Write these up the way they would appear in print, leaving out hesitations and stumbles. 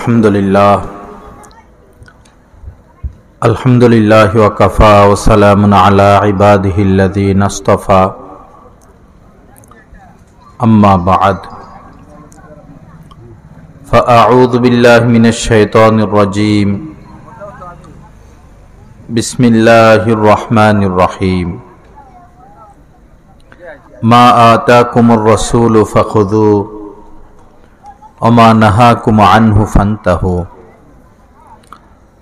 Alhamdulillah wa kafa wa salamun ala ibadihi alladhina astafa. Amma ba'd. Fa a'udhu billahi minash shaitanir rajim. Bismillahirrahmanirrahim. Ma ataakumur rasulu fakhudhu wa ma nahakum anhu fantahu.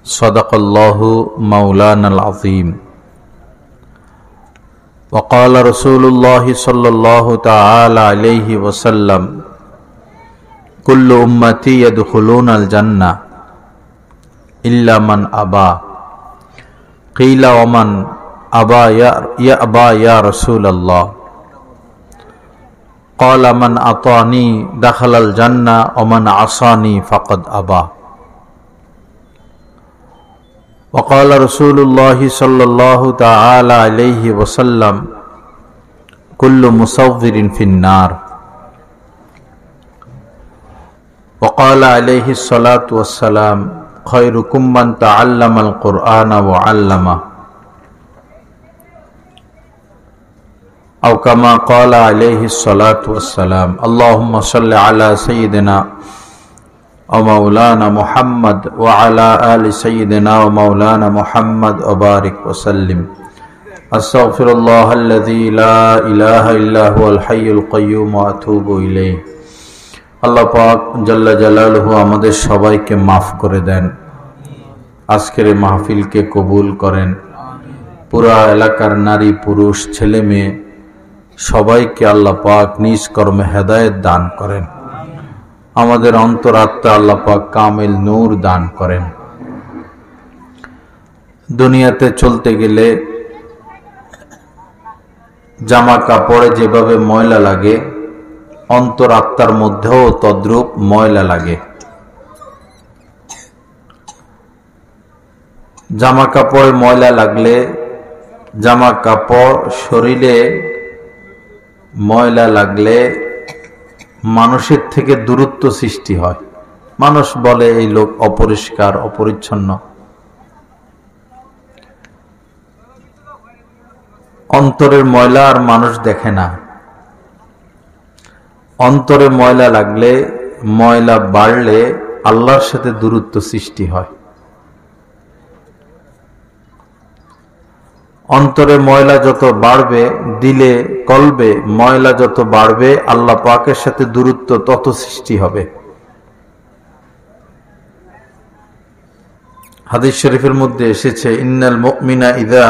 Sadaqallahu maulanal azim. Wa qala Rasulullah sallallahu ta'ala alayhi wa sallam, kullu ummati yadkhuluna al-jannah illa man aba. Qila wa man aba ya aba ya Rasulullah. Qala man atani dakhala al-jannah wa man asani faqad aba. Wa qala Rasulullah sallallahu ta'ala alayhi wa sallam, kullu musawwirin fin-nar. Wa qala alayhi salatu wassalam, khairukum man ta'allama al-Qur'ana wa 'allama. Aw kama qala alayhi salatu wassalam, Allahumma salli ala sayyidina wa maulana Muhammad wa ala ali sayyidina wa maulana Muhammad wa barik wa sallim. Astaghfirullah alladhi la ilaha illa huwal hayyul qayyum wa atubu ilayh. আল্লাহ পাক জাল্লা জালালুহু আমাদের সবাইকে মাফ করে দেন, আজকের এই মাহফিলকে কবুল করেন। পুরা এলাকার নারী পুরুষ ছেলে মেয়ে সবাইকে আল্লাহ পাক নিজ কর্মে হেদায়েত দান করেন। আমাদের অন্তরাত্মা আল্লাহ পাক কামিল নূর দান করেন। দুনিয়াতে চলতে গেলে জামা কাপড়ে যেভাবে ময়লা লাগে, অন্তরাত্মার মধ্যেও তদ্রূপ ময়লা লাগে। জামা কাপড়ে ময়লা লাগলে, জামা কাপড় শরীরে ময়লা লাগলে মানুষের থেকে দূরত্ব সৃষ্টি হয়। মানুষ বলে এই লোক অপরিষ্কার অপরিচ্ছন্ন। অন্তরের ময়লা আর মানুষ দেখে না। অন্তরে ময়লা লাগলে, ময়লা বাড়লে আল্লাহর সাথে দূরত্ব সৃষ্টি হয়। অন্তরে ময়লা যত বাড়বে, দিলে কলবে ময়লা যত বাড়বে, আল্লাহ পাকের সাথে দূরত্ব তত সৃষ্টি হবে। হাদিস শরীফের মধ্যে এসেছে, ইন্নাল মুমিনা ইযা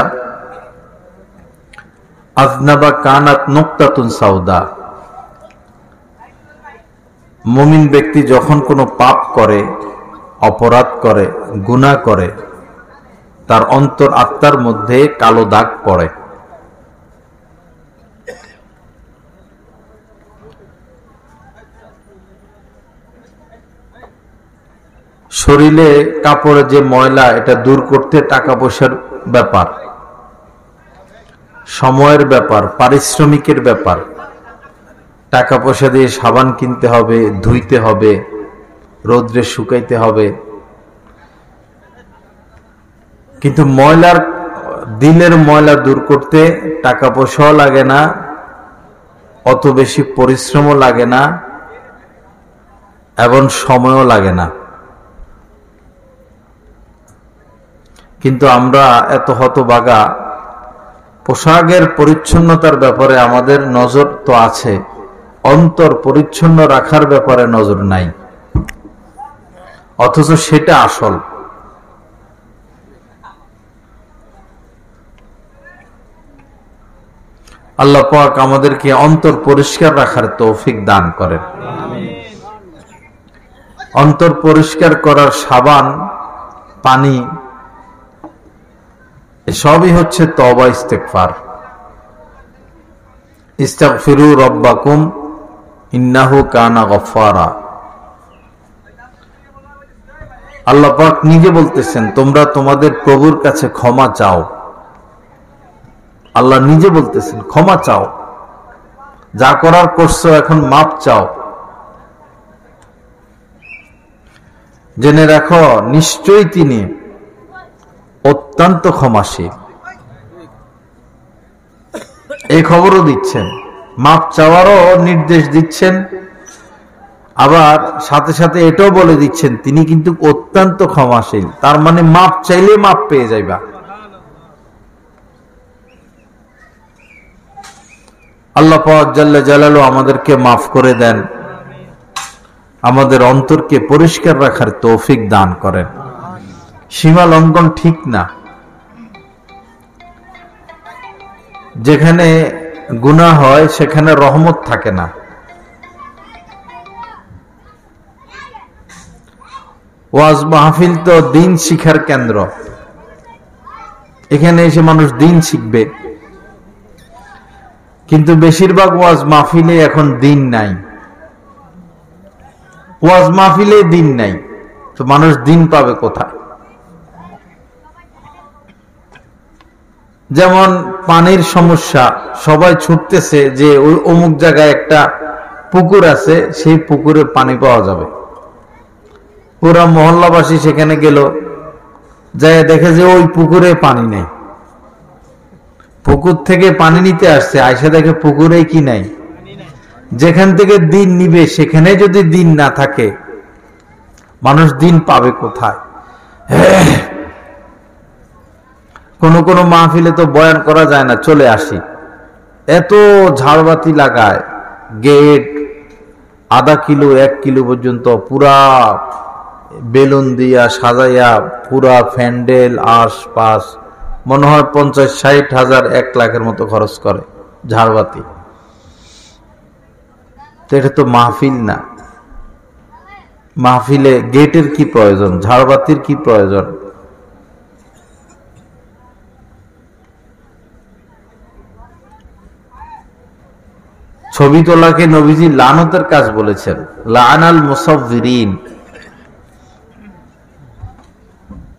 আযনাবা কানাত নুকতাতুন সাউদা। মুমিন ব্যক্তি যখন কোনো পাপ করে, অপরাধ করে, গুনাহ করে, তার অন্তর আত্মার মধ্যে কালো দাগ পড়ে। শরীরে কাপড়ে যে ময়লা, এটা দূর করতে টাকা পয়সার ব্যাপার, সময়ের ব্যাপার, পারিশ্রমিকের ব্যাপার। টাকা পয়সা দিয়ে সাবান কিনতে হবে, ধুইতে হবে, রোদ্রে শুকাইতে হবে। কিন্তু ময়লার, দিলের ময়লা দূর করতে টাকা পয়সাও লাগে না, অত বেশি পরিশ্রমও লাগে না, এবং সময়ও লাগে না। কিন্তু আমরা এত হতভাগা, পোশাকের পরিচ্ছন্নতার ব্যাপারে আমাদের নজর তো আছে, অন্তর পরিচ্ছন্ন রাখার ব্যাপারে নজর নাই। অথচ সেটা আসল। আল্লাহ পাক আমাদেরকে অন্তর পরিষ্কার রাখার তৌফিক দান করেন। অন্তর পরিষ্কার করার সাবান, পানি, সবই হচ্ছে তওবা ইস্তেগফার। ইস্তাগফিরু রাব্বাকুম ইন্নাহু কানা গফফারা। আল্লাহ পাক নিজে বলতেছেন, তোমরা তোমাদের প্রভুর কাছে ক্ষমা চাও। আল্লাহ নিজে বলতেছেন ক্ষমা চাও, যা করার করছো এখন মাপ চাও। জেনে রাখো নিশ্চয়ই তিনি অত্যন্ত ক্ষমাশীল। এই খবরও দিচ্ছেন, মাপ চাওয়ারও নির্দেশ দিচ্ছেন, আবার সাথে সাথে এটাও বলে দিচ্ছেন তিনি কিন্তু অত্যন্ত ক্ষমাশীল। তার মানে মাপ চাইলে মাপ পেয়ে যাইবা। আল্লাহ পাক জাল্লা জালালু আমাদেরকে মাফ করে দেন, আমাদের অন্তরকে পরিষ্কার রাখার তৌফিক দান করেন। সীমা লঙ্ঘন ঠিক না। যেখানে গুনাহ হয় সেখানে রহমত থাকে না। ওয়াজ মাহফিল তো দিন শিখার কেন্দ্র, এখানে এসে মানুষ দিন শিখবে, কিন্তু বেশিরভাগ ওয়াজ মাহফিলে এখন দিন নাই। ওয়াজ মাহফিলে দিন নাই তো মানুষ দিন পাবে কোথায়? যেমন পানির সমস্যা, সবাই ছুটতেছে যে ওই অমুক জায়গায় একটা পুকুর আছে, সেই পুকুরে পানি পাওয়া যাবে। পুরা মহল্লাবাসী সেখানে গেল, যাই দেখে যে ওই পুকুরে পানি নেই। পুকুর থেকে পানি নিতে আসছে, আয়সা দেখে পুকুরে কি নাই। যেখান থেকে দিন নিবে সেখানে যদি দিন না থাকে মানুষ দিন পাবে কোথায়? কোন কোন মাহফিলে তো বয়ান করা যায় না, চলে আসি। এত ঝাড়বাতি লাগায়, গেট আধা কিলো 1 কিলো পর্যন্ত পুরা বেলুন দিয়া সাজাইয়া, পুরা প্যান্ডেল আশপাশ মনে হয় 50-60 হাজার 1 লাখের মতো খরচ করে ঝাড়বাতি। এটা তো মাহফিল না। মাহফিলে গেটের কি প্রয়োজন, ঝাড়বাতির কি প্রয়োজন? ছবি তোলাকে নবীজি লানতের কাজ বলেছেন, লানাল মুসাফিরিন।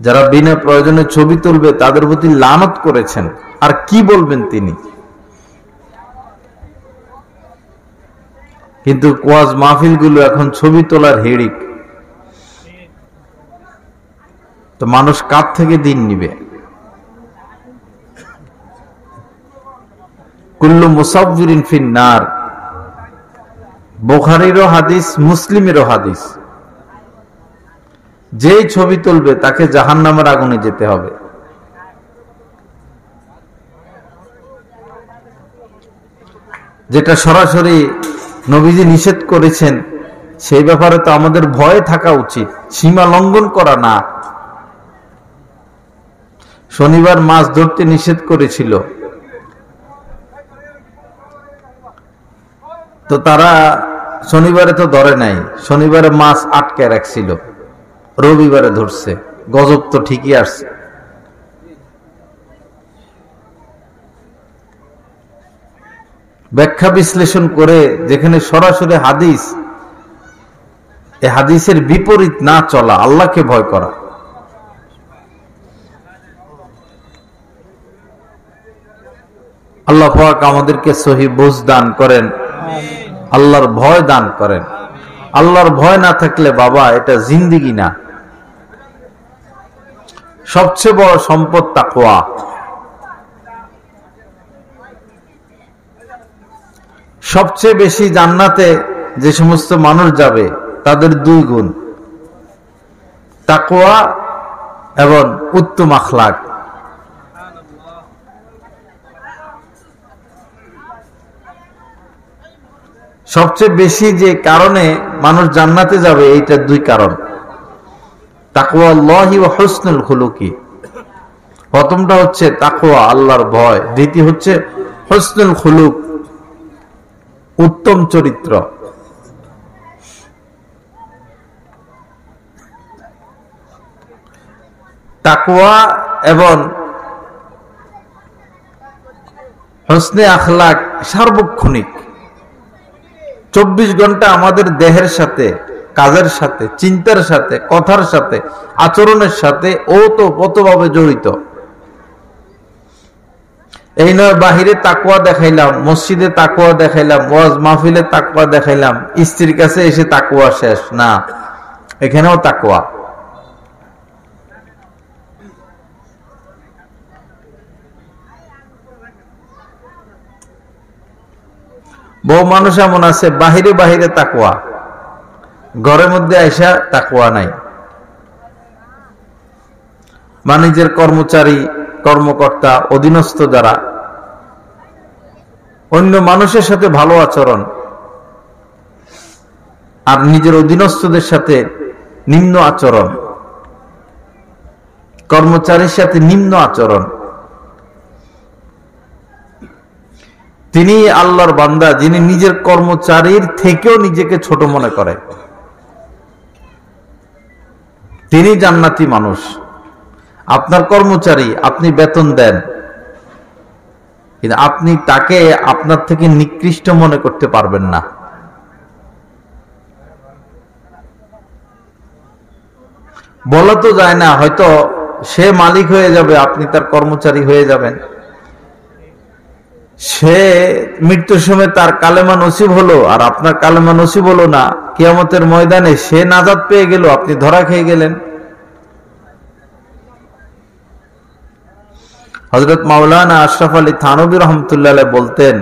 যারা বিনা প্রয়োজনে ছবি তুলবে তাদের প্রতি লানত করেছেন। আর কি বলবেন তিনি? কিন্তু ওয়াজ মাহফিল গুলো এখন ছবি তোলার হিড়িক, তো মানুষ কার থেকে দিন নিবে? কুল্লু মুসাফিরিন ফিন্নার, বুখারীরও হাদিস, মুসলিমেরও হাদিস। যেই ছবি তুলবে তাকে জাহান্নামের আগুনে যেতে হবে। যেটা সরাসরি নবীজি নিষেধ করেছেন, সেই ব্যাপারে তো আমাদের ভয় থাকা উচিত, সীমা লঙ্ঘন করা না। শনিবার মাছ ধরতে নিষেধ করেছিল, তো তারা শনিবারে তো ধরে নাই, শনিবারে মাছ আটকে রাখছিল, রবিবারে ধরছে। গজব তো ঠিকই আসছে। ব্যাখ্যা বিশ্লেষণ করে যেখানে সরাসরি হাদিস, এই হাদিসের বিপরীত না চলা, আল্লাহকে ভয় করা। আল্লাহ পাক আমাদেরকে সহি বুঝ দান করেন, আল্লাহর ভয় দান করেন। আল্লাহর ভয় না থাকলে বাবা এটা জিন্দেগি না। সবচেয়ে বড় সম্পদ তাকওয়া। সবচেয়ে বেশি জান্নাতে যে সমস্ত মানুষ যাবে তাদের 2 গুণ, তাকওয়া এবং উত্তম আখলাক। সবচেয়ে বেশি যে কারণে মানুষ জান্নাতে যাবে, এইটা 2 কারণ, তাকওয়াল্লাহি ওয়া হুসনুল খুলুকি। প্রথমটা হচ্ছে তাকওয়া, আল্লাহর ভয়। দ্বিতীয় হচ্ছে হুসনুল খুলুক, উত্তম চরিত্র। তাকওয়া এবং হুসনে আখলাক সার্বক্ষণিক। 24 ঘন্টা আমাদের দেহের সাথে, কাজের সাথে, চিন্তার সাথে, কথার সাথে, আচরণের সাথে ওতপ্রোতভাবে জড়িত। এই নয় বাহিরে তাকওয়া দেখাইলাম, মসজিদে তাকওয়া দেখাইলাম, ওয়াজ মাহফিলে তাকওয়া দেখাইলাম, স্ত্রীর কাছে এসে তাকওয়া শেষ না, এখানেও তাকওয়া। বহু মানুষ এমন আছে বাহিরে বাহিরে তাকওয়া, ঘরের মধ্যে আইসা তাকওয়া নাই। নিজের কর্মচারী, কর্মকর্তা, অধীনস্থ যারা, অন্য মানুষের সাথে ভালো আচরণ, আর নিজের অধীনস্থদের সাথে নিম্ন আচরণ, কর্মচারীর সাথে নিম্ন আচরণ। তিনি আল্লাহর বান্দা যিনি নিজের কর্মচারীর থেকেও নিজেকে ছোট মনে করে। তিনি জান্নাতি মানুষ। আপনার কর্মচারী, আপনি বেতন দেন, কিন্তু আপনি তাকে আপনার থেকে নিকৃষ্ট মনে করতে পারবেন না। বলা তো যায় না, হয়তো সে মালিক হয়ে যাবে, আপনি তার কর্মচারী হয়ে যাবেন। সে মৃত্যুর সময় তার কালেমা নসিব হলো আর আপনার কালেমা নসিব হলো না। কিয়ামতের ময়দানে সে নাজাত পেয়ে গেল, আপনি ধরা খেয়ে গেলেন। হযরত মাওলানা আশরাফ আলী থানভী রহমতুল্লাহ আলাইহি বলতেন,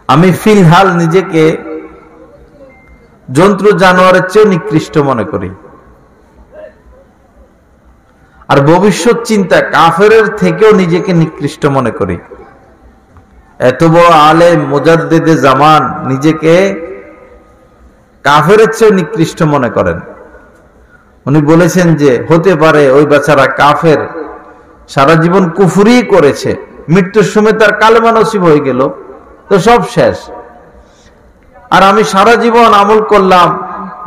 আমি ফিলহাল নিজেকে জন্তু জানোয়ারের চেয়ে নিকৃষ্ট মনে করি, আর ভবিষ্যৎ চিন্তা কাফেরের থেকেও নিজেকে নিকৃষ্ট মনে করি। এত বড় আলেম মুজাদ্দিদে জামান নিজেকে কাফেরের চেয়ে নিকৃষ্ট মনে করেন। উনি বলেছেন যে হতে পারে ওই বেচারা কাফের, সারা জীবন কুফরি করেছে, মৃত্যুর সময় তার কালেমা নসিব হয়ে গেল, তো সব শেষ। আর আমি সারা জীবন আমল করলাম,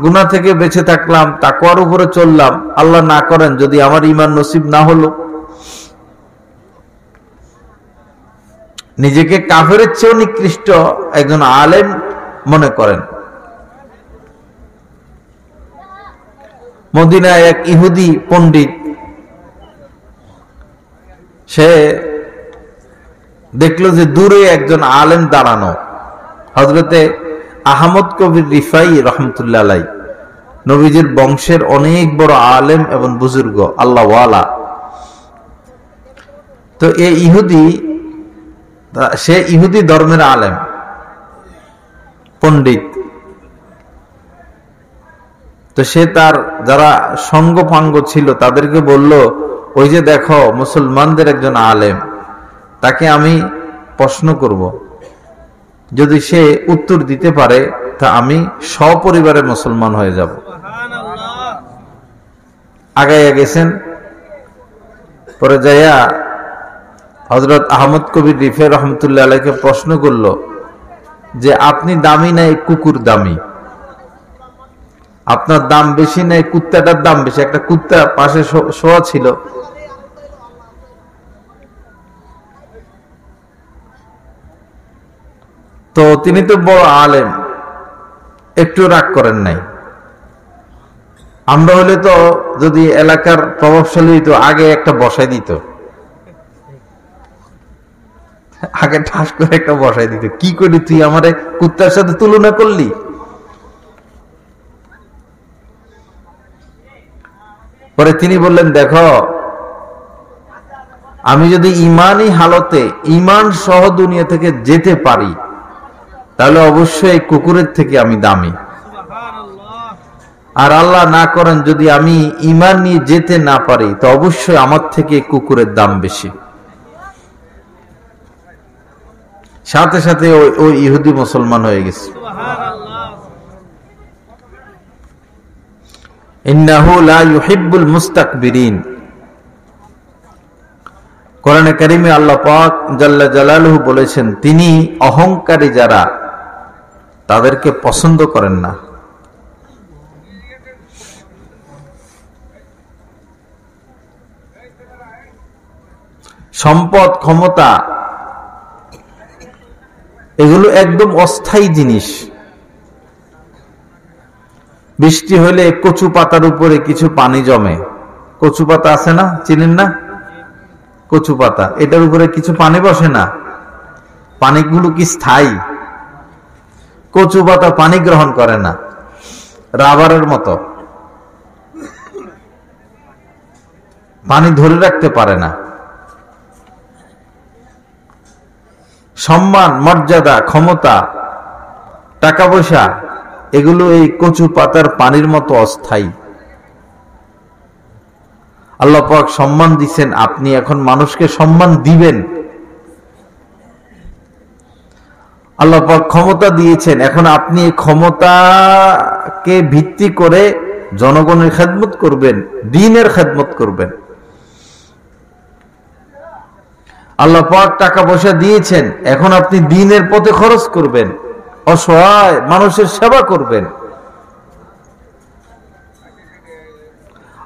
গুনাহ থেকে বেঁচে থাকলাম, তাকওয়ার উপরে চললাম, আল্লাহ না করেন যদি আমার ঈমান নসিব না হলো। নিজেকে কাফেরের চেয়েও নিকৃষ্ট একজন আলেম মনে করেন। মদিনায় এক ইহুদি পণ্ডিত, সে দেখলো যে দূরে একজন আলেম দাঁড়ানো, হযরতে আহমদ কবির রিফাই রহমতুল্লাহ আলাইহি, নবীজির বংশের অনেক বড় আলেম এবং বুজুর্গ, আল্লাহওয়ালা। তো এই ইহুদি, সে ইহুদি ধর্মের আলেম পণ্ডিত। তো সে তার যারা সঙ্গপাঙ্গ ছিল তাদেরকে বলল, ওই যে দেখো মুসলমানদের একজন আলেম, তাকে আমি প্রশ্ন করব, যদি সে উত্তর দিতে পারে তা আমি সপরিবারে মুসলমান হয়ে যাব। আগাইয়া গেছেন, পরে যাইয়া হযরত আহমদ কবির রিফাই রহমতুল্লাহ আলাইহিকে প্রশ্ন করল যে আপনি দামি নাই কুকুর দামি, আপনার দাম বেশি নাই কুত্তাটার দাম বেশি? একটা কুত্তা পাশে শোয়া ছিল। তো তিনি তো বড় আলেম, একটু রাগ করেন নাই। আমরা হলে তো যদি এলাকার প্রভাবশালী হইতো আগে একটা বসাই দিত, আগে ঠাস করে একটা বসাই দিত, কি করি তুই আমারে কুত্তার সাথে তুলনা করলি? পরে তিনি বললেন, দেখো আমি যদি ইমানই হালতে ইমান সহ দুনিয়া থেকে যেতে পারি তাহলে অবশ্যই কুকুরের থেকে আমি দামি। আর আল্লাহ না করেন যদি আমি ইমান নিয়ে যেতে না পারি তো অবশ্যই আমার থেকে কুকুরের দাম বেশি। সাথে সাথে ওই ইহুদি মুসলমান হয়ে গেছে। ইন্নাহু লা ইউহিব্বুল মুস্তাকবিরিন। কোরআনে কারিমে আল্লাহ পাক জাল্লা জালালুহু বলেছেন, তিনি অহংকারী যারা তাদেরকে পছন্দ করেন না। সম্পদ, ক্ষমতা এগুলো একদম অস্থায়ী জিনিস। বৃষ্টি হলে কচু পাতার উপরে কিছু পানি জমে, কচু পাতা আছে না, চিনেন না? কচু পাতা, এটার উপরে কিছু পানি বসে না, পানিগুলো কি স্থায়ী? কচু পাতা পানি গ্রহণ করে না, রাবারের মতো পানি ধরে রাখতে পারে না। সম্মান, মর্যাদা, ক্ষমতা, টাকা পয়সা, এগুলো এই কচু পাতার পানির মতো অস্থায়ী। আল্লাহ পাক সম্মান দিচ্ছেন, আপনি এখন মানুষকে সম্মান দিবেন। আল্লাহ পাক ক্ষমতা দিয়েছেন, এখন আপনি এই ক্ষমতাকে ভিত্তি করে জনগণের খেদমত করবেন, দ্বীনের খেদমত করবেন। আল্লাহ পাক টাকা পয়সা দিয়েছেন, এখন আপনি দ্বীনের পথে খরচ করবেন, অসহায় মানুষের সেবা করবেন।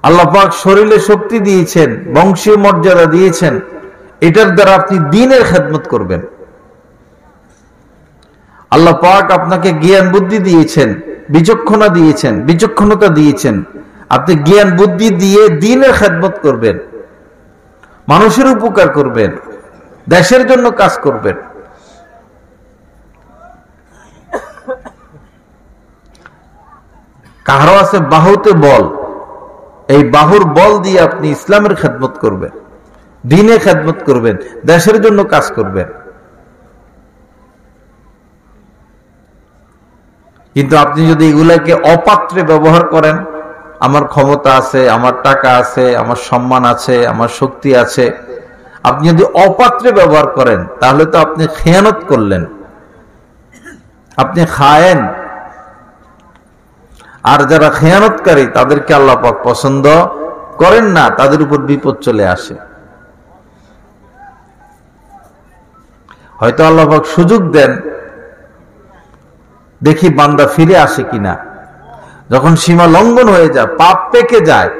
আল্লাহ পাক শরীরে শক্তি দিয়েছেন, বংশীয় মর্যাদা দিয়েছেন, এটার দ্বারা আপনি দ্বীনের খেদমত করবেন। আল্লাহ পাক আপনাকে জ্ঞান বুদ্ধি দিয়েছেন, বিচক্ষণতা দিয়েছেন, আপনি জ্ঞান বুদ্ধি দিয়ে দ্বীনের খেদমত করবেন, মানুষের উপকার করবেন, দেশের জন্য কাজ করবেন। কারো আছে বাহুতে বল, এই বাহুর বল দিয়ে আপনি ইসলামের খেদমত করবেন, দ্বীনের খেদমত করবেন, দেশের জন্য কাজ করবেন। কিন্তু আপনি যদি এগুলাকে অপাত্রে ব্যবহার করেন, আমার ক্ষমতা আছে, আমার টাকা আছে, আমার সম্মান আছে, আমার শক্তি আছে, আপনি যদি অপাত্রে ব্যবহার করেন, তাহলে তো আপনি খেয়ানত করলেন, আপনি খায়েন। আর যারা খেয়ানতকারী তাদেরকে আল্লাহ পাক পছন্দ করেন না, তাদের উপর বিপদ চলে আসে। হয়তো আল্লাহ পাক সুযোগ দেন, দেখি বান্দা ফিরে আসে কিনা। যখন সীমা লঙ্ঘন হয়ে যায়, পাপ পেকে যায়,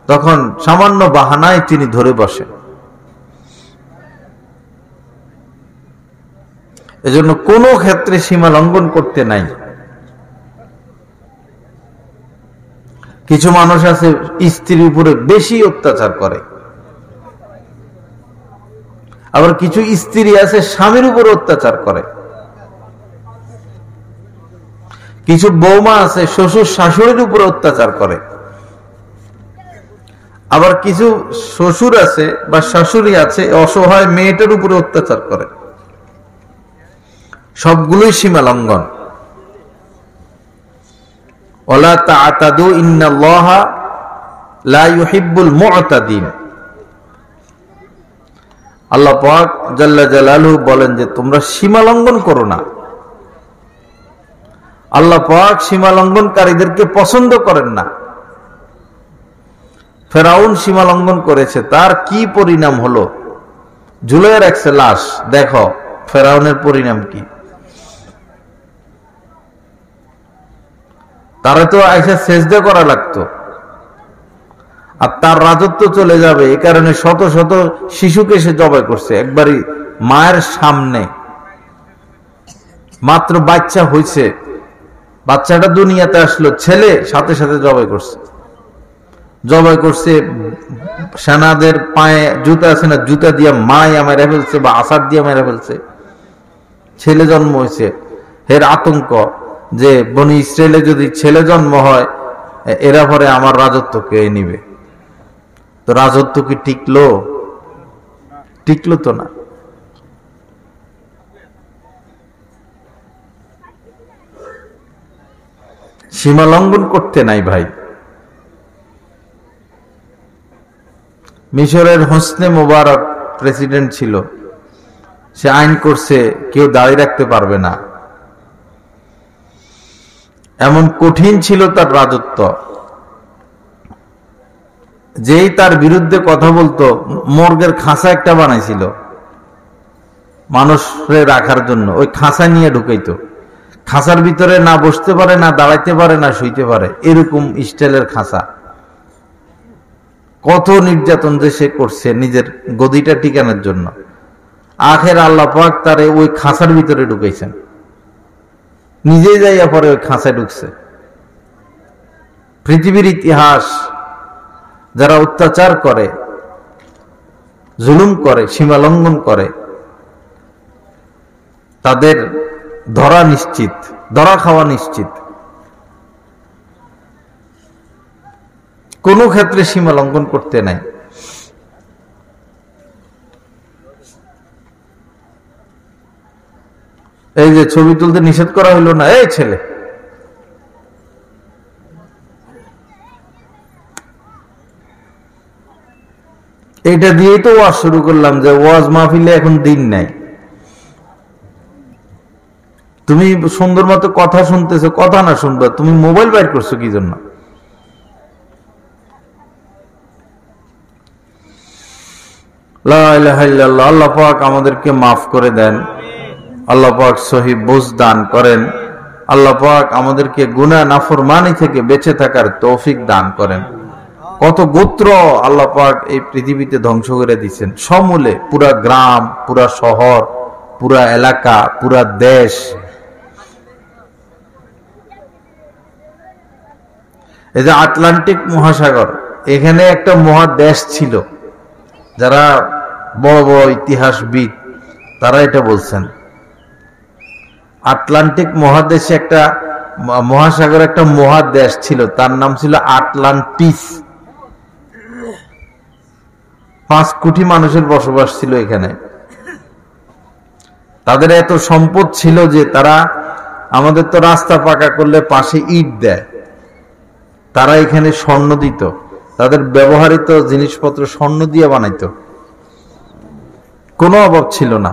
তখন সামান্য বাহানায় তিনি ধরে বসেন। এজন্য কোনো ক্ষেত্রে সীমা লঙ্ঘন করতে নাই। কিছু মানুষ আছে স্ত্রীর উপরে বেশি অত্যাচার করে, আবার কিছু স্ত্রী আছে স্বামীর উপরে অত্যাচার করে। কিছু বৌমা আছে শ্বশুর শাশুড়ির উপরে অত্যাচার করে, আবার কিছু শ্বশুর আছে বা শাশুড়ি আছে অসহায় মেয়েটার উপরে অত্যাচার করে। সবগুলোই সীমা লঙ্ঘন। ওয়ালা তা'তাদু ইন্নাল্লাহা লা ইউহিব্বুল মু'তাদিন। আল্লাহ পাক জাল্লা জালালুহু বলেন যে তোমরা সীমা লঙ্ঘন করো না। আল্লাহ পাক সীমা লঙ্ঘনকারীদেরকে পছন্দ করেন না। ফেরাউন সীমা লঙ্ঘন করেছে, তার কি পরিণাম হলো? ঝুলিয়ে রাখছে লাশ। দেখো ফেরাউনের পরিণাম কি। তারা তো আইসা সেজদা করা লাগতো, আর তার রাজত্ব চলে যাবে, এ কারণে শত শত শিশুকে সে জবাই করছে একবারই মায়ের সামনে। মাত্র বাচ্চা হয়েছে, বাচ্চাটা দুনিয়াতে আসলো, ছেলে সাথে সাথে জবাই করছে। সেনাদের পায়ে জুতা আছে না, জুতা দিয়ে মায়া মেরে ফেলছে বা আসার দিয়ে মেরে ফেলছে। ছেলে জন্ম হয়েছে, এর আতঙ্ক যে বনি ইসরায়েলে যদি ছেলে জন্ম হয়, এরা পরে আমার রাজত্ব কে নিবে। তো রাজত্ব কি টিকলো তো না। সীমা লঙ্ঘন করতে নাই ভাই। মিশরের হোসনে মোবারক প্রেসিডেন্ট ছিল, সে আইন করছে কেউ দাঁড়িয়ে রাখতে পারবে না। এমন কঠিন ছিল তার রাজত্ব, যেই তার বিরুদ্ধে কথা বলতো মর্গের খাঁচা একটা বানাইছিল মানুষের রাখার জন্য, ওই খাঁচা নিয়ে ঢুকাইতো। খাঁচার ভিতরে না বসতে পারে, না দাঁড়াইতে পারে, না শুইতে পারে, এরকম স্টাইলের খাঁচা। কত নির্যাতন যে সে করছে নিজের গদিটা টিকানোর জন্য। আখের আল্লাহ পাক তারে ওই খাঁচার ভিতরে ঢুকাইছেন, নিজেই যাইয়া পরে ওই খাঁচায় ঢুকছে। পৃথিবীর ইতিহাস যারা অত্যাচার করে, জুলুম করে, সীমা লঙ্ঘন করে, তাদের ধরা নিশ্চিত, ধরা খাওয়া নিশ্চিত। কোনো ক্ষেত্রে সীমা লঙ্ঘন করতে নাই। এই যে ছবি তুলতে নিষেধ করা হইলো না, এই ছেলে, এটা দিয়েই তো ওয়াজ শুরু করলাম যে ওয়াজ মাহফিলে এখন দিন নাই। তুমি সুন্দর মতো কথা শুনতেছো, কথা না শুনবা, তুমি মোবাইল বাইর করছো কি জন্য? লা ইলাহা ইল্লাল্লাহ। আল্লাহ পাক আমাদেরকে মাফ করে দেন, আল্লাহ পাক সহি বুঝ দান করেন, আল্লাহ পাক আমাদেরকে গুনাহ নাফরমানি থেকে বেঁচে থাকার তৌফিক দান করেন। কত গোত্র আল্লাহ পাক এই পৃথিবীতে ধ্বংস করে দিচ্ছেন সমূলে, পুরা গ্রাম, পুরা শহর, পুরা এলাকা, পুরা দেশ। এই যে আটলান্টিক মহাসাগর, এখানে একটা মহাদেশ ছিল, যারা বড় বড় ইতিহাসবিদ তারা এটা বলছেন, আটলান্টিক মহাদেশে একটা মহাসাগর, একটা মহাদেশ ছিল, তার নাম ছিল আটলান্টিস। 5 কোটি মানুষের বসবাস ছিল এখানে। তাদের এত সম্পদ ছিল যে তারা, আমাদের তো রাস্তা পাকা করলে পাশে ইট দেয়, তারা এখানে স্বর্ণ দিত, তাদের ব্যবহৃত জিনিসপত্র স্বর্ণ দিয়ে বানাইতো, কোনো অভাব ছিল না।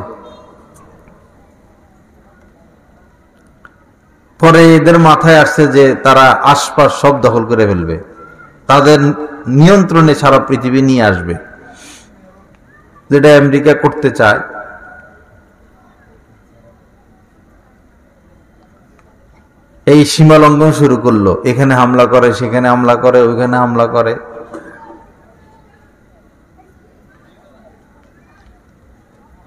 পরে এদের মাথায় আসছে যে তারা আশপাশ সব দখল করে ফেলবে, তাদের নিয়ন্ত্রণে সারা পৃথিবী নিয়ে আসবে, যেটা আমেরিকা করতে চায়। এই সীমা লঙ্ঘন শুরু করলো, এখানে হামলা করে, সেখানে হামলা করে, ওইখানে হামলা করে।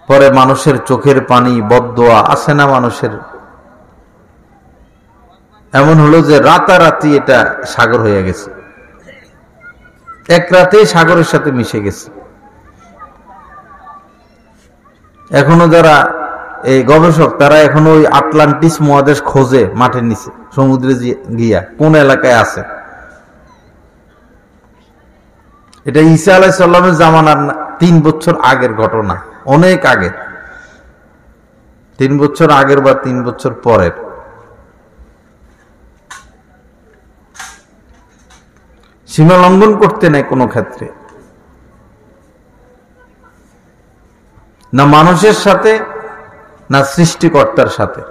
পরে মানুষের চোখের পানি, বদদোয়া আসে না মানুষের, এমন হলো যে রাতারাতি এটা সাগর হয়ে গেছে, এক রাতেই সাগরের সাথে মিশে গেছে। এখনো যারা এই গবেষক, তারা এখনো ওই আটলান্টিস মহাদেশ খোঁজে মাটির নিচে, সমুদ্রে গিয়া কোন এলাকায় আছে। এটা ঈসা আলাইহিস সালামের জামানার 3 বছর আগের ঘটনা, অনেক আগের, 3 বছর আগের বা 3 বছর পরের। সীমা লঙ্ঘন করতে নেই কোনো ক্ষেত্রে, না মানুষের সাথে, না সৃষ্টিকর্তার সাথে।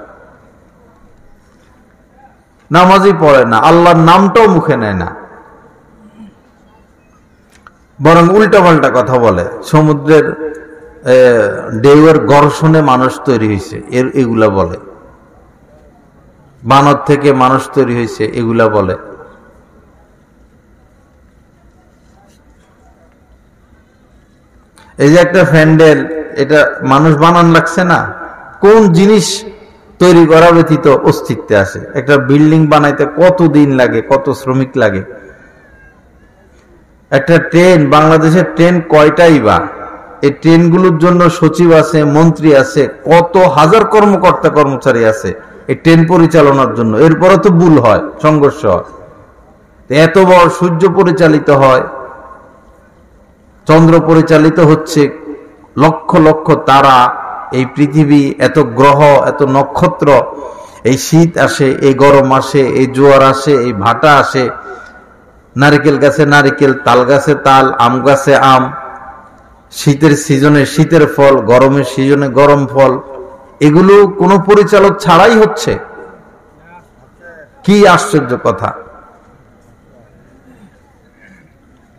নামাজই পড়ে না, আল্লাহর নামটাও মুখে নেয় না, বরং উল্টাপাল্টা কথা বলে। সমুদ্রের ঢেউয়ের ঘর্ষণে মানুষ তৈরি হয়েছে এগুলা বলে, বানর থেকে মানুষ তৈরি হয়েছে এগুলা বলে। এই যে একটা প্যান্ডেল, এটা মানুষ বানান লাগছে না, কোন জিনিস তৈরি করা ব্যতীত অস্তিত্বে আসে। একটা বিল্ডিং বানাইতে কত দিন লাগে, কত শ্রমিক লাগে। একটা ট্রেন, বাংলাদেশের ট্রেন কয়টাই বা, এই ট্রেনগুলোর জন্য সচিব আছে, মন্ত্রী আছে, কত হাজার কর্মকর্তা কর্মচারী আছে এই ট্রেন পরিচালনার জন্য। এরপরে তো ভুল হয়, সংঘর্ষ হয়। এত বড় সূর্য পরিচালিত হয়, চন্দ্র পরিচালিত হচ্ছে, লক্ষ লক্ষ তারা, এই পৃথিবী, এত গ্রহ, এত নক্ষত্র। এই শীত আসে, এই গরম আসে, এই জোয়ার আসে, এই ভাটা আসে, নারিকেল গাছে নারিকেল, তাল গাছে তাল, আম গাছে আম, শীতের সিজনে শীতের ফল, গরমের সিজনে গরম ফল, এগুলো কোনো পরিচালক ছাড়াই হচ্ছে। কি আশ্চর্য কথা!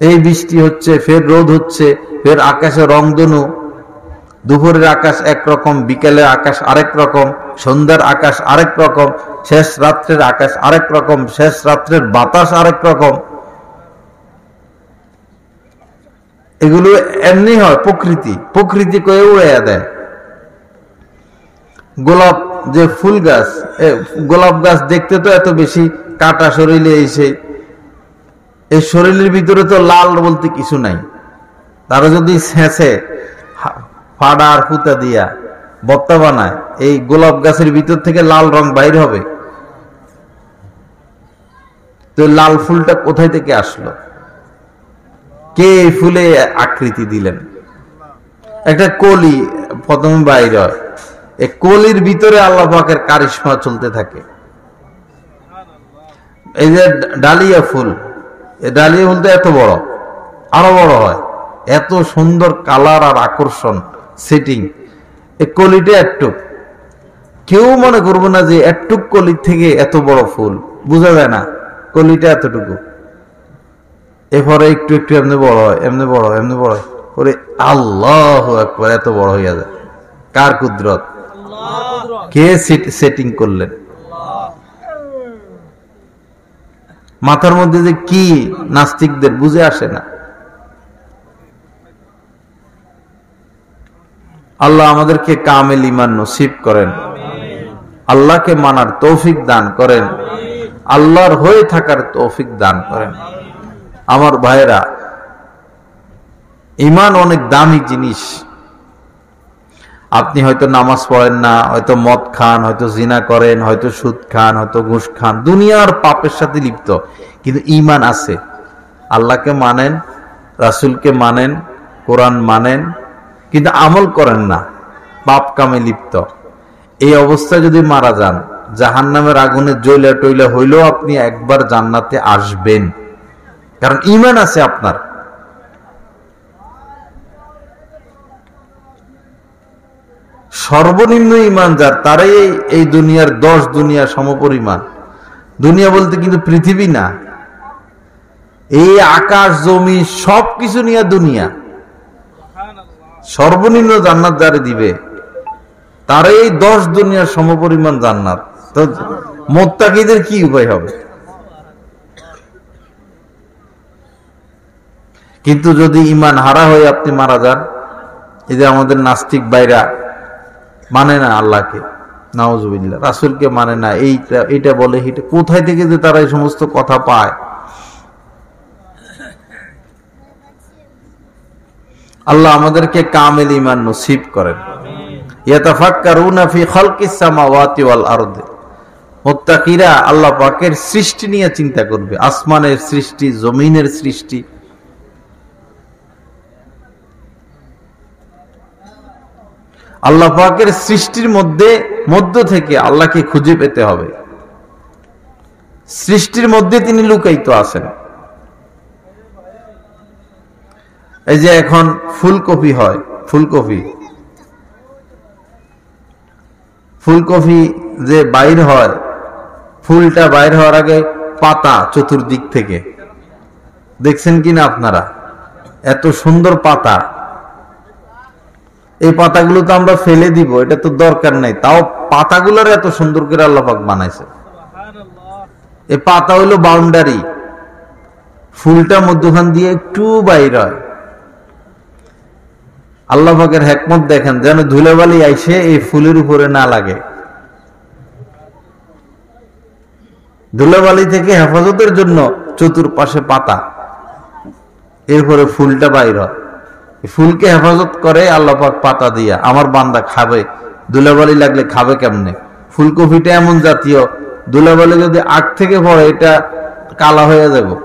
এই বৃষ্টি হচ্ছে, ফের রোদ হচ্ছে, ফের আকাশে রংধনু, দুপুরের আকাশ একরকম, বিকেলের আকাশ আরেক রকম, সন্ধ্যার আকাশ আরেক রকম, শেষ রাত্রের আকাশ আরেক রকম, শেষ রাত্রের বাতাস আরেক রকম। এগুলো এমনি হয়, প্রকৃতি কয়ে উড়াইয়া দেয়। গোলাপ যে ফুল গাছ, গোলাপ গাছ দেখতে তো এত বেশি কাটা শরীরে এসে, এই শরীরের ভিতরে তো লাল বলতে কিছু নাই। তারা যদি ছেঁচে ফাড়া আর ফুতা দিয়া বত্তা বানায়, এই গোলাপ গাছের ভিতর থেকে লাল রং বাইর হবে। তো লাল ফুলটা কোথায় থেকে আসলো? কে এই ফুলে আকৃতি দিলেন? একটা কলি প্রথমে বাইর হয়, এই কলির ভিতরে আল্লাহ পাকের কারিশমা চলতে থাকে। এই যে ডালিয়া ফুল, এই ডালিয়া ফুল তো এত বড়, আরো বড় হয়, এত সুন্দর কালার আর আকর্ষণ সেটিং। এই কলিটা একটুক, কেউ মনে করবো না যে একটুক কলির থেকে এত বড় ফুল, বোঝা যায় না কলিটা এতটুকু। এরপরে একটু একটু এমনি বড় হয়, এমনি বড় হয়, এমনি বড় হয়, ওরে আল্লাহু আকবার, এত বড় হইয়া যায়। কার কুদরত? কে সেটিং করলেন? মাথার মধ্যে যে কি নাস্তিকদের বুঝে আসে না। আল্লাহ আমাদেরকে কামেল ঈমান নসিব করেন, আল্লাহকে মানার তৌফিক দান করেন, আল্লাহর হয়ে থাকার তৌফিক দান করেন। আমার ভাইরা, ঈমান অনেক দামি জিনিস। আপনি হয়তো নামাজ পড়েন না, হয়তো মদ খান, হয়তো জিনা করেন, হয়তো সুদ খান, হয়তো ঘুষ খান, দুনিয়ার পাপের সাথে লিপ্ত, কিন্তু ঈমান আছে। আল্লাহকে মানেন, রাসূলকে মানেন, কোরআন মানেন, কিন্তু আমল করেন না, পাপ কামে লিপ্ত। এই অবস্থায় যদি মারা যান, জাহান্নামের আগুনে জ্বলে টইলে হইলেও আপনি একবার জান্নাতে আসবেন, কারণ ঈমান আছে আপনার। সর্বনিম্ন ঈমান যার, তারাই এই দুনিয়ার 10 দুনিয়া সমপরিমাণ। দুনিয়া বলতে কিন্তু পৃথিবী না, এই আকাশ জমি সবকিছু নিয়ে দুনিয়া। সর্বনিম্ন জান্নাত যারে দিবে, তারাই এই 10 দুনিয়ার সমপরিমাণ জান্নাত। তো মুত্তাকিদের কি উপায় হবে? কিন্তু যদি ঈমান হারা হয়ে আপনি মারা যান, এই যে আমাদের নাস্তিক ভাইরা মানে না আল্লাহকে, নাউজুবিল্লাহ, রাসূলকে মানে না, এইটা বলে এইটা, কোথায় থেকে যে তারা এই সমস্ত কথা পায়। আল্লাহ আমাদেরকে কামেল ঈমান নসিব করেন। ইয়াতাফাক্কারুনা ফি খালকিস সামাওয়াতি ওয়াল আরদি, মুত্তাকিরা আল্লাহ পাকের সৃষ্টি নিয়ে চিন্তা করবে, আসমানের সৃষ্টি, জমিনের সৃষ্টি। আল্লাহ পাকের সৃষ্টির মধ্য থেকে আল্লাহকে খুঁজে পেতে হবে। সৃষ্টির মধ্যে তিনি লুকায়িত আছেন। এই যে এখন ফুলকপি হয়, ফুলকপি যে বাইর হয়, ফুলটা বাইর হওয়ার আগে পাতা চতুর্দিক থেকে, দেখছেন কিনা আপনারা? এত সুন্দর পাতা, এই পাতাগুলো তো আমরা ফেলে দিব, এটা তো দরকার নাই, তাও পাতাগুলোর এত সুন্দর করে আল্লাহ পাক বানাইছে। এই পাতা হইলো বাউন্ডারি, ফুলটা মধ্যখান দিয়ে একটু বাইর হয়। আল্লাহ পাকের হিকমত দেখেন, যেন ধুলাবালি আইসে এই ফুলের উপরে না লাগে। ধুলাবালি থেকে হেফাজতের জন্য চতুর্পাশে পাতা, এরপরে ফুলটা বাইর হয়। ফুলকে হেফাজত করে আল্লাহ পাক পাতা দিয়া। আমার বান্দা খাবে, ধুলাবালি লাগলে খাবে কেমনে? ফুলকপিটা এমন জাতীয়, ধুলাবালি যদি আগ থেকে পড়ে এটা কালা হয়ে যাবে,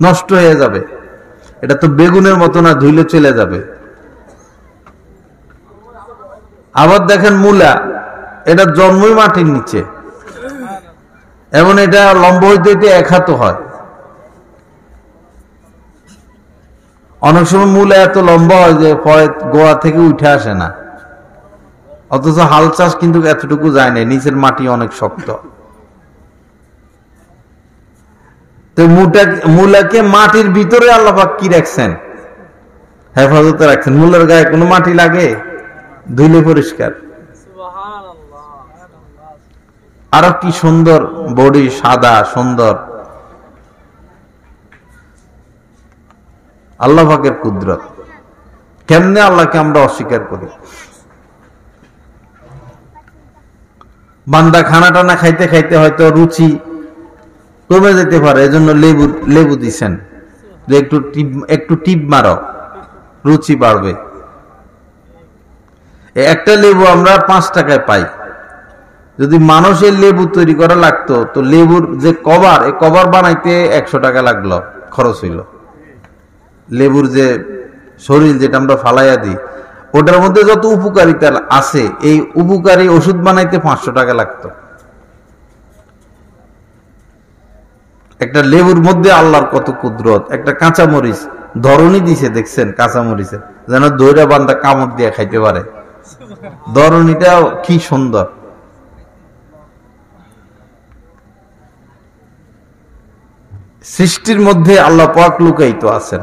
নষ্ট হয়ে যাবে। এটা তো বেগুনের মতো না, ধুইলে চলে যাবে। আবার দেখেন মূলা, এটা জন্মই মাটির নিচে, এমন এটা লম্বা হইতে হইতে 1 হাত হয়। অনেক সময় মূলা এত লম্বা হয় যে পরে গোড়া থেকে উঠে আসে না, অথচ হাল চাষ কিন্তু এতটুকু যায় না, নিচের মাটি অনেক শক্ত। তো মূলাকে মাটির ভিতরে আল্লাহ পাক কি রাখছেন? হেফাজতে রাখছেন। মূলার গায়ে কোনো মাটি লাগে? ধুলে পরিষ্কার। আরো কি সুন্দর বডি, সাদা সুন্দর। আল্লাহ পাকের কুদরত। কেমনে আল্লাহকে আমরা অস্বীকার করি? বান্দা খানা টানা খাইতে খাইতে হয়তো রুচি কমে যেতে পারে, এজন্য লেবু দিছেন যে একটু টিপ মারো, রুচি বাড়বে। একটা লেবু আমরা 5 টাকায় পাই। যদি মানুষের লেবু তৈরি করা লাগতো, তো লেবুর যে কভার, এই কভার বানাইতে 100 টাকা লাগলো, খরচ হইল। লেবুর যে শরীর, যেটা আমরা ফালাইয়া দিই, ওটার মধ্যে যত উপকারিতা আছে, এই উপকারী ওষুধ বানাইতে 500 টাকা লাগতো। একটা লেবুর মধ্যে আল্লাহর কত কুদরত। একটা কাঁচামরিচ ধরনী দিছে, দেখছেন কাঁচামরিচে যেন দইরা বান্দা কামড় দিয়ে খাইতে পারে। ধরনীটা কি সুন্দর। সৃষ্টির মধ্যে আল্লাহ পাক লুকায়িত আছেন।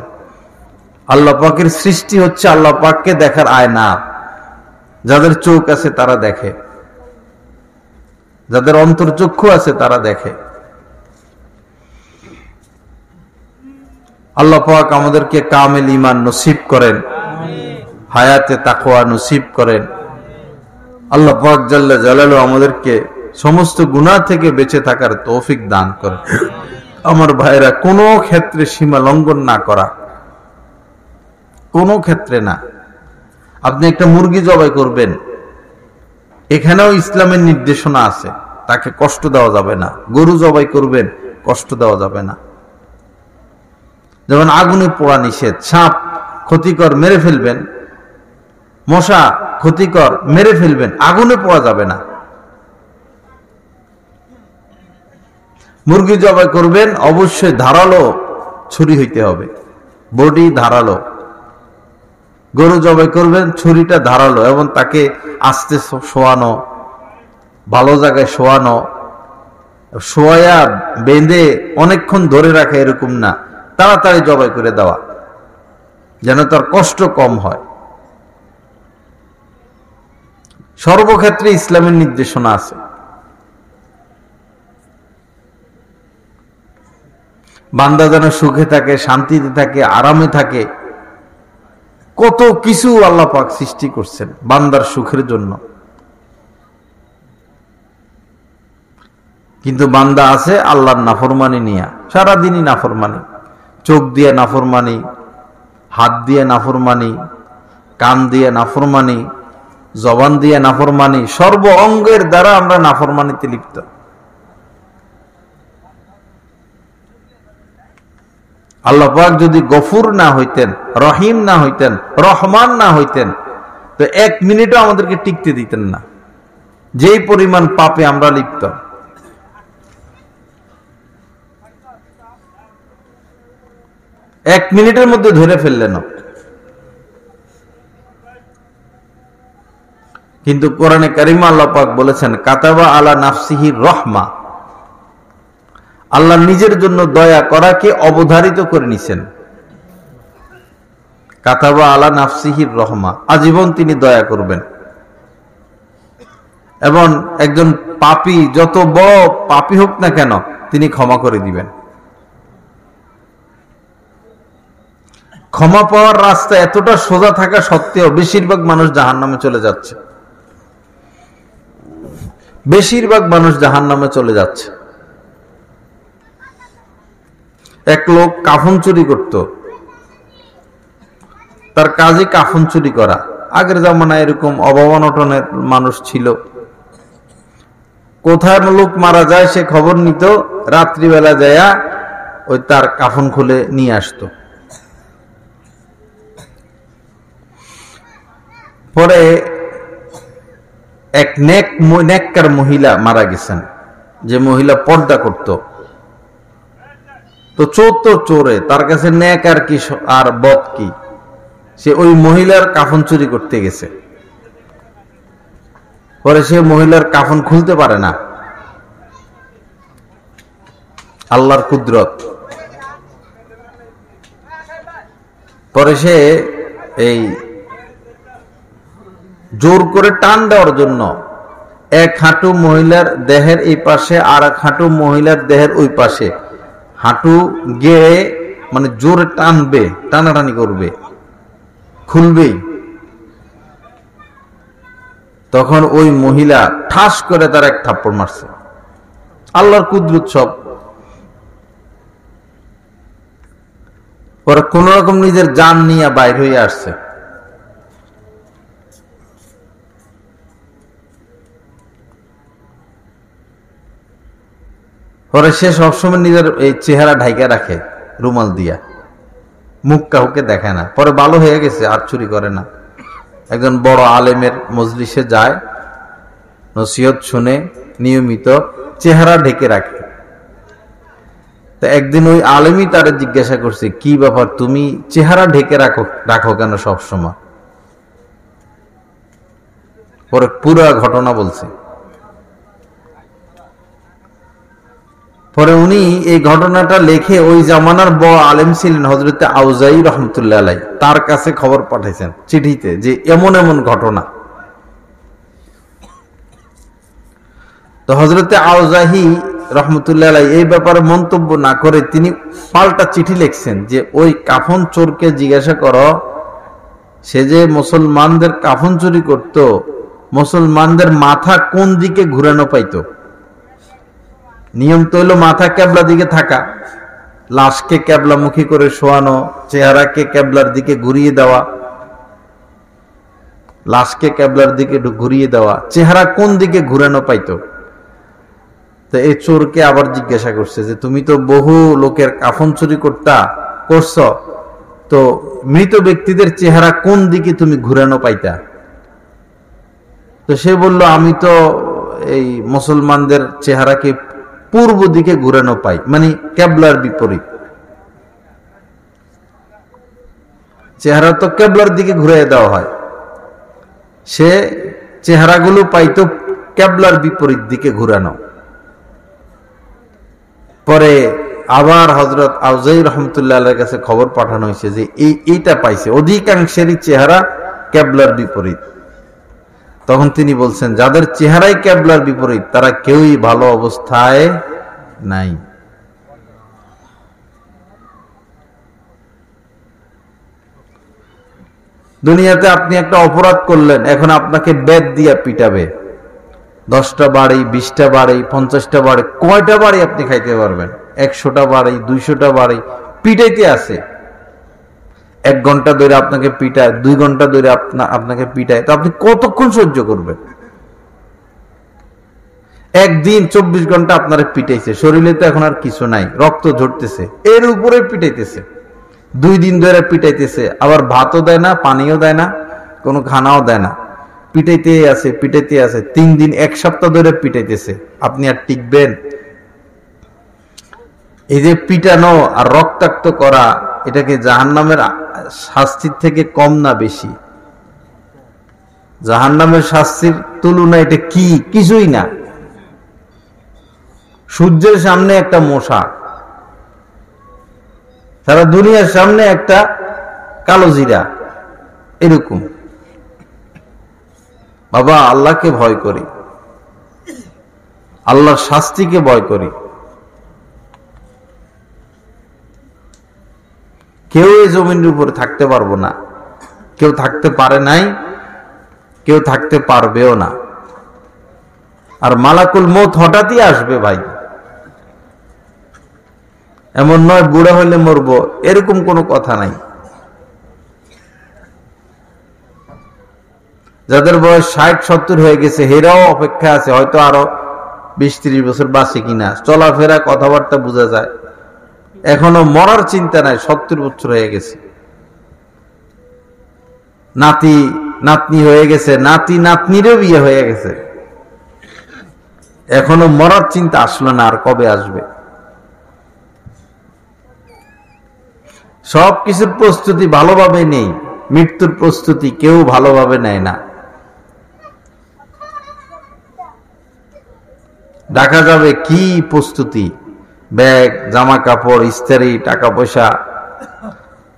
আল্লাহ পাকের সৃষ্টি হচ্ছে আল্লাহ পাককে দেখার আয়না। যাদের চোখ আছে তারা দেখে, যাদের অন্তর্চক্ষু আছে তারা দেখে। আল্লাহ পাক আমাদেরকে কামেল ঈমান নসিব করেন, হায়াতে তাকওয়া নসিব করেন। আল্লাহ পাক জাল্লা জালালু আমাদেরকে সমস্ত গুনাহ থেকে বেঁচে থাকার তৌফিক দান করেন। আমার ভাইরা, কোনো ক্ষেত্রে সীমা লঙ্ঘন না করা, কোনো ক্ষেত্রে না। আপনি একটা মুরগি জবাই করবেন, এখানেও ইসলামের নির্দেশনা আছে, তাকে কষ্ট দেওয়া যাবে না। গরু জবাই করবেন, কষ্ট দেওয়া যাবে না। যেমন আগুনে পোড়া নিষেধ। সাপ ক্ষতিকর, মেরে ফেলবেন। মশা ক্ষতিকর, মেরে ফেলবেন, আগুনে পোড়া যাবে না। মুরগি জবাই করবেন, অবশ্যই ধারালো ছুরি হইতে হবে, বডি ধারালো। গরু জবাই করবেন, ছুরিটা ধারালো, এবং তাকে আস্তে শোয়ানো, ভালো জায়গায় শোয়ানো। শোয়া বেঁধে অনেকক্ষণ ধরে রাখা এরকম না, তাড়াতাড়ি জবাই করে দেওয়া, যেন তার কষ্ট কম হয়। সর্বক্ষেত্রে ইসলামের নির্দেশনা আছে। বান্দা যেন সুখে থাকে, শান্তিতে থাকে, আরামে থাকে। কত কিছু আল্লাহ পাক সৃষ্টি করছেন বান্দার সুখের জন্য, কিন্তু বান্দা আছে আল্লাহর নাফরমানি নিয়ে, সারাদিনই নাফরমানি। চোখ দিয়ে নাফরমানি, হাত দিয়ে নাফরমানি, কান দিয়ে নাফরমানি, জবান দিয়ে নাফরমানি, সর্ব অঙ্গের দ্বারা আমরা নাফরমানিতে লিপ্ত। আল্লাহ পাক যদি গফুর না হইতেন, রহিম না হইতেন, রহমান না হইতেন, তো 1 মিনিটও আমাদেরকে টিকতে দিতেন না। যেই পরিমাণ পাপে আমরা লিপ্ত। এক মিনিটের মধ্যে ধরে ফেললেন। কিন্তু কোরআনে কারিমে আল্লাহ পাক বলেছেন, কাতাবা আলা নাফসিহি রহমা, আল্লাহ নিজের জন্য দয়া করাকে অবধারিত করে নিছেন। কাতাবা আলা নাফসিহি রহমা, আজীবন তিনি দয়া করবেন। এবং একজন পাপী, যত বড় পাপী হোক না কেন, তিনি ক্ষমা করে দিবেন। ক্ষমা পাওয়ার রাস্তা এতটা সোজা থাকা সত্ত্বেও বেশিরভাগ মানুষ জাহান্নামে চলে যাচ্ছে। বেশিরভাগ মানুষ জাহান্নামে চলে যাচ্ছে। এক লোক কাফন চুরি করত, তার কাজে কাফন চুরি করা। আগের জামানায় এরকম অভাব অনটনের মানুষ ছিল। কোথায় লোক মারা যায় সে খবর নিত, রাত্রিবেলা যায়া ওই তার কাফন খুলে নিয়ে আসতো। পরে এক নেককার মহিলা মারা গেছেন, যে মহিলা পর্দা করত। তো চোর তো চোরে, তার কাছে নেক আর কি আর বদ কি, সে ওই মহিলার কাফন চুরি করতে গেছে। পরে সে মহিলার কাফন খুলতে পারে না, আল্লাহর কুদরত। পরে সে এই জোর করে টান দেওয়ার জন্য এক হাঁটু মহিলার দেহের এই পাশে আর এক হাঁটু মহিলার দেহের ওই পাশে হাঁটু গেড়ে, মানে জোরে টানবে, টানাটানি করবে, খুলবেই। তখন ওই মহিলা ঠাস করে তার এক থাপ্পড় মারছে। আল্লাহর কুদরত সব। ওরা কোন রকম নিজের জান নিয়ে বাইর হয়ে আসছে। পরে সে সবসময় নিজের এই চেহারা ঢাইকা রাখে রুমাল দিয়া, মুখ কাউকে দেখায় না। পরে ভালো হয়ে গেছে, আর চুরি করে না। একজন বড় আলেমের মজলিসে যায়, নসিহত শুনে নিয়মিত চেহারা ঢেকে রাখে। তা একদিন ওই আলেমই তারে জিজ্ঞাসা করছে, কি ব্যাপার, তুমি চেহারা ঢেকে রাখো কেন সবসময়? পরে পুরো ঘটনা বলছে। পরে উনি এই ঘটনাটা লিখে ওই জামানার বড় আলেম ছিলেন হযরতে আউজাই রহমতুল্লাহ আলাইহি, তার কাছে খবর পাঠাইছেন চিঠিতে যে এমন এমন ঘটনা। তো হযরতে আউজাহি রহমতুল্লাহ আলাইহি এই ব্যাপারে মন্তব্য না করে তিনি পাল্টা চিঠি লিখছেন যে ওই কাফন চোরকে জিজ্ঞাসা করো, সে যে মুসলমানদের কাফন চুরি করত, মুসলমানদের মাথা কোন দিকে ঘুরানো পাইতো। নিয়ম তো হলো মাথা কেবলা দিকে থাকা, লাশকে কেবলামুখী করে শোয়ানো, চেহারাকে কেবলার দিকে ঘুরিয়ে দেওয়া, লাশকে কেবলার দিকে ঘুরিয়ে দেওয়া, চেহারা কোন দিকে ঘুরানো পাইতো। তো এই চোরকে আবার জিজ্ঞাসা করছে যে তুমি তো বহু লোকের কাফন চুরি করছ, তো মৃত ব্যক্তিদের চেহারা কোন দিকে তুমি ঘুরানো পাইতা? তো সে বলল, আমি তো এই মুসলমানদের চেহারাকে পূর্ব দিকে ঘুরানো পাই, মানে কেবলার বিপরীত। চেহারা তো কেবলার দিকে ঘুরিয়ে দেওয়া হয়, সে চেহারাগুলো পাইতো কেবলার বিপরীত দিকে ঘুরানো। পরে আবার হযরত আউজাই রহমতুল্লাহ আলাইহির কাছে খবর পাঠানো হয়েছে যে এইটা পাইছে, অধিকাংশেরই চেহারা কেবলার বিপরীত। তখন তিনি বলছেন, যাদের চেহারাই কেবলার বিপরীত তারা কেউই ভালো অবস্থায় নাই। দুনিয়াতে আপনি একটা অপরাধ করলেন, এখন আপনাকে বেত দিয়া পিটাবে, 10টা বাড়ি, 20টা বাড়ি, 50টা বাড়ি, কয়টা বাড়ি আপনি খাইতে পারবেন? 100টা বাড়ি, 200টা বাড়ি পিটাইতে আছে। 1 ঘন্টা ধরে আপনাকে পিটায়, 2 ঘন্টা ধরে আপনাকে পিটায়, তো আপনি কতক্ষণ সহ্য করবেন? একদিন 24 ঘন্টা আপনারা পিটাইছে, শরীরে তো এখন আর কিছু নাই, রক্ত ঝরতেছে, এর উপরে পিটাইতেছে। 2 দিন ধরে পিটাইতেছে, আবার ভাতও দেয় না, পানিও দেয় না, কোনো খানাও দেয় না, পিটাইতে আছে 3 দিন, 1 সপ্তাহ ধরে পিটাইতেছে। আপনি আর টিকবেন? এই যে পিটানো আর রক্তাক্ত করা, এটাকে জাহান্নামের শাস্তির থেকে কম না বেশি? জাহান্নামের শাস্তির তুলনায় এটা কিছুই না। সূর্যের সামনে একটা মশা, সারা দুনিয়ার সামনে একটা কালো জিরা, এরকম। বাবা, আল্লাহকে ভয় করি, আল্লাহর শাস্তিকে ভয় করি। কেউ এই জমিনের উপরে থাকতে পারবো না, কেউ থাকতে পারে নাই, কেউ থাকতে পারবেও না। আর মালাকুল মউত হঠাৎই আসবে ভাই, এমন নয় বুড়া হইলে মরবো, এরকম কোনো কথা নাই। যাদের বয়স 60-70 হয়ে গেছে, হেরাও অপেক্ষা আছে, হয়তো আরো 20-30 বছর বাঁচে কিনা, চলাফেরা কথাবার্তা বোঝা যায়, এখনো মরার চিন্তা নাই, 70 বছর হয়ে গেছে, নাতি নাতনি হয়ে গেছে, নাতি নাতনিরও বিয়ে হয়ে গেছে, এখনো মরার চিন্তা আসলো না, আর কবে আসবে? সব কিছুর প্রস্তুতি ভালোভাবে নেই, মৃত্যুর প্রস্তুতি কেউ ভালোভাবে নেয় না। ঢাকা যাবে কি প্রস্তুতি, ব্যাগ, জামা কাপড়, ইস্ত্রি, টাকা পয়সা,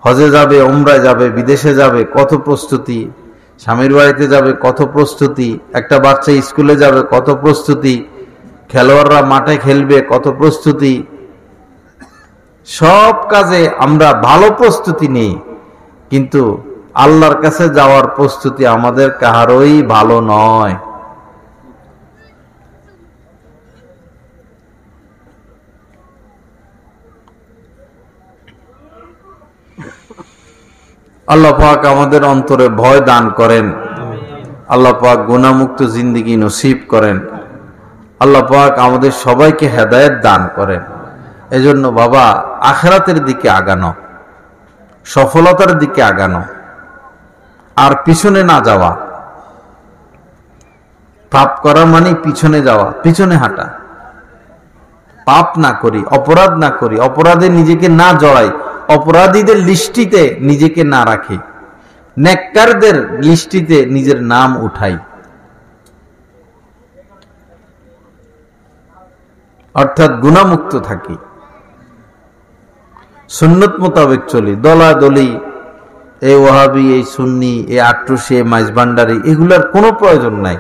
হজে যাবে, উমরায় যাবে, বিদেশে যাবে, কত প্রস্তুতি, স্বামীর বাড়িতে যাবে কত প্রস্তুতি, একটা বাচ্চা স্কুলে যাবে কত প্রস্তুতি, খেলোয়াড়রা মাঠে খেলবে কত প্রস্তুতি। সব কাজে আমরা ভালো প্রস্তুতি নেই, কিন্তু আল্লাহর কাছে যাওয়ার প্রস্তুতি আমাদের কারোই ভালো নয়। আল্লাহ পাক আমাদের অন্তরে ভয় দান করেন, আল্লাহ পাক গুনাহমুক্ত জিন্দেগি নসিব করেন, আল্লাহ পাক আমাদের সবাইকে হেদায়েত দান করেন। এজন্য বাবা, আখিরাতের দিকে আগানো, সফলতার দিকে আগানো, আর পিছনে না যাওয়া। পাপ করা মানে পিছনে যাওয়া, পিছনে হাঁটা। পাপ না করি, অপরাধ না করি, অপরাধে নিজেকে না জড়াই, অপরাধীদের লিস্টিতে নিজেকে না রাখি, নেককারদের লিস্টিতে নিজের নাম উঠাই। অর্থাৎ গুনাহমুক্ত থাকি, সুন্নত মোতাবেক চলি। দলাদলি, এই ওয়াহাবি, এই সুন্নি, এই আট্রসি, এই মাইজভান্ডারি, এগুলার কোনো প্রয়োজন নাই।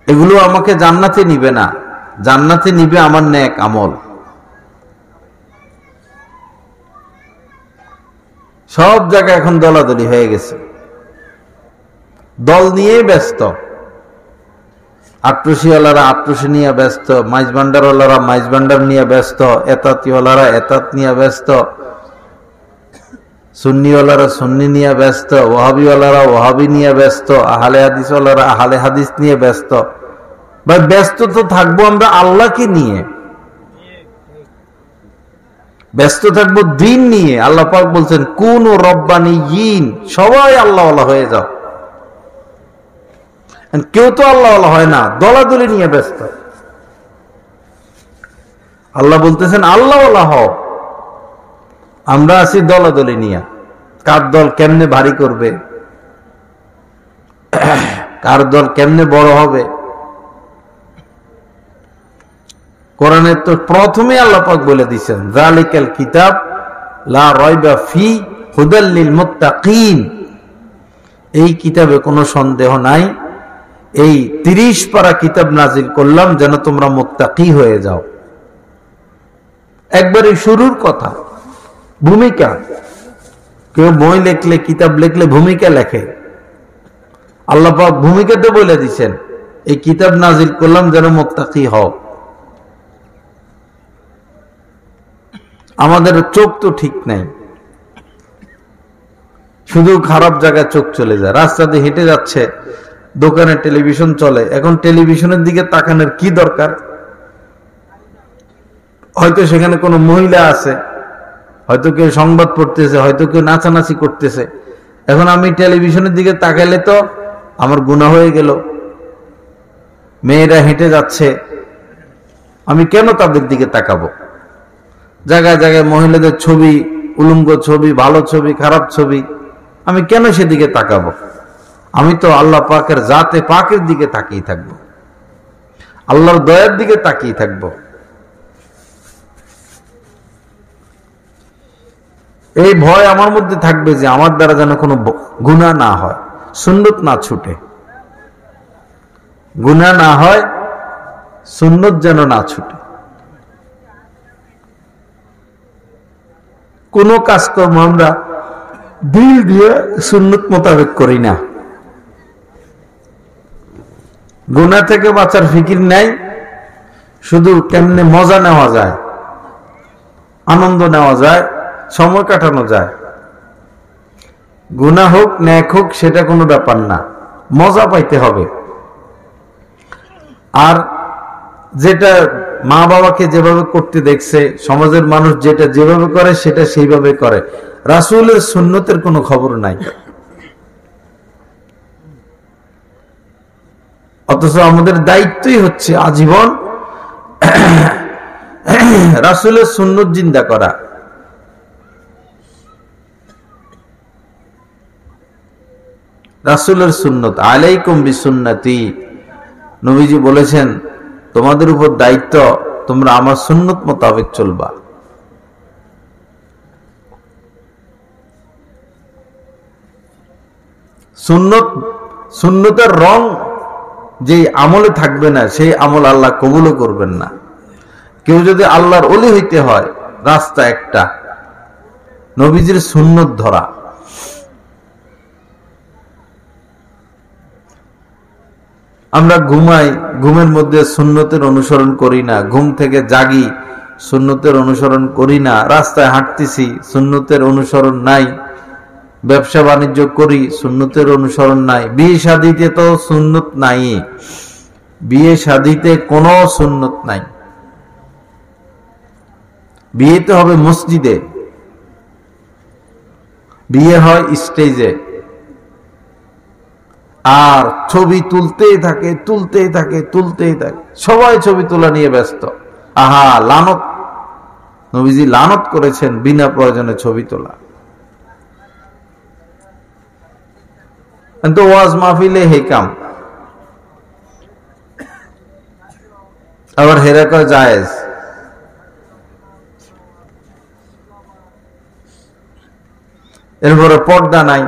এগুলো আমাকে জান্নাতে নিবে না, জান্নাতে নিবে আমার নেক আমল। সব জায়গায় এখন দলাদলি হয়ে গেছে, দল নিয়ে ব্যস্ত। আট্রসিওয়ালারা আট্রসি নিয়ে ব্যস্ত, মাইজভান্ডারওয়ালারা মাইজভান্ডার নিয়ে ব্যস্ত, এতাতিওয়ালারা এতাত নিয়ে ব্যস্ত, সুন্নিওয়ালারা সুন্নি নিয়ে ব্যস্ত, ওয়াহাবিওয়ালারা ওয়াহাবি নিয়ে ব্যস্ত, আহলে হাদিসওয়ালারা আহলে হাদিস নিয়ে ব্যস্ত। ভাই ব্যস্ত তো থাকবো আমরা আল্লাহকে নিয়ে, ব্যস্ত থাকবো দিন নিয়ে। আল্লাহ পাক বলছেন কুনু রব্বানিয়িন, সবাই আল্লাহওয়ালা হয়ে যাও। কেউ তো আল্লাহওয়ালা হয় না, দলাদলি নিয়ে ব্যস্ত। আল্লাহ বলতেছেন আল্লাহওয়ালা হও, আমরা আছি দলাদলি নিয়ে। কার দল কেমনে ভারী করবে, কার দল কেমনে বড় হবে। কোরআনের তো প্রথমে আল্লাহ পাক বলে দিয়েছেন যালিকাল কিতাব লা রাইবা ফি হুদাল লিল মুত্তাকিন, এই কিতাবে কোনো সন্দেহ নাই, এই 30 পারা কিতাব নাজিল করলাম যেন তোমরা মুত্তাকি হয়ে যাও। একবারে শুরুর কথা, ভূমিকা। কেউ বই লেখলে, কিতাব লেখলে ভূমিকা লেখে। আল্লাহ পাক ভূমিকাতে বলে দিচ্ছেন এই কিতাব নাজিল করলাম যেন মুত্তাকি হও। আমাদের চোখ তো ঠিক নাই, শুধু খারাপ জায়গায় চোখ চলে যায়। রাস্তাতে হেঁটে যাচ্ছে, দোকানে টেলিভিশন চলে, এখন টেলিভিশনের দিকে তাকানোর কি দরকার? হয়তো সেখানে কোনো মহিলা আছে, হয়তো কেউ সংবাদ পড়তেছে, হয়তো কেউ নাচানাচি করতেছে। এখন আমি টেলিভিশনের দিকে তাকাইলে তো আমার গুনাহ হয়ে গেল। মেয়েরা হেঁটে যাচ্ছে, আমি কেন তাদের দিকে তাকাবো? জায়গায় জায়গায় মহিলাদের ছবি, উলঙ্গ ছবি, ভালো ছবি, খারাপ ছবি, আমি কেন সেদিকে তাকাবো? আমি তো আল্লাহ পাকের জাতে পাকের দিকে তাকিয়ে থাকবো, আল্লাহর দয়ার দিকে তাকিয়ে থাকবো। এই ভয় আমার মধ্যে থাকবে যে আমার দ্বারা যেন কোনো গুনাহ না হয়, সুন্নত না ছুটে, গুনাহ না হয়, সুন্নত যেন না ছুটে। কোন কাজকর্ম আমরা দিল দিয়ে সুন্নত মোতাবেক করি না। গুনাহ থেকে বাঁচার ফিকির নাই, শুধু কেমনে মজা নেওয়া যায়, আনন্দ নেওয়া যায়, সময় কাটানো যায়। গুনাহ হোক ন্যাক হোক সেটা কোনো ব্যাপার না, মজা পাইতে হবে। আর যেটা মা বাবাকে যেভাবে করতে দেখছে, সমাজের মানুষ যেটা যেভাবে করে সেটা সেইভাবে করে, রাসূলের সুন্নতের কোনো খবর নাই। অথচ আমাদের দায়িত্বই হচ্ছে আজীবন রাসূলের সুন্নত জিন্দা করা। রাসূলের সুন্নত, আলাইকুম বিসুন্নতি, নবীজি বলেছেন তোমাদের উপর দায়িত্ব, তোমরা আমার সুন্নত মোতাবেক চলবা। সুন্নত, সুন্নতের রং যে আমলে থাকবে না সেই আমল আল্লাহ কবুলও করবেন না। কেউ যদি আল্লাহর ওলি হইতে হয়, রাস্তা একটা, নবীজির সুন্নত ধরা। আমরা ঘুমাই, ঘুমের মধ্যে সুন্নতের অনুসরণ করি না, ঘুম থেকে জাগি, সুন্নতের অনুসরণ করি না, রাস্তায় হাঁটতেছি, সুন্নতের অনুসরণ নাই, ব্যবসা বাণিজ্য করি, সুন্নতের অনুসরণ নাই, বিয়ে শাদীতে তো সুন্নত নাই, বিয়ে শাদীতে কোনো সুন্নত নাই। বিয়েতে হবে মসজিদে, বিয়ে হয় স্টেজে, আর ছবি তুলতেই থাকে, সবাই ছবি তোলা নিয়ে ব্যস্ত। আহা, লানত! নবীজি লানত করেছেন বিনা প্রয়োজনে ছবি তোলা। কিন্তু ওয়াজ মাহফিলে হেকাম, আবার হেরা কয় জায়েজ। এরপরে পর্দা নাই,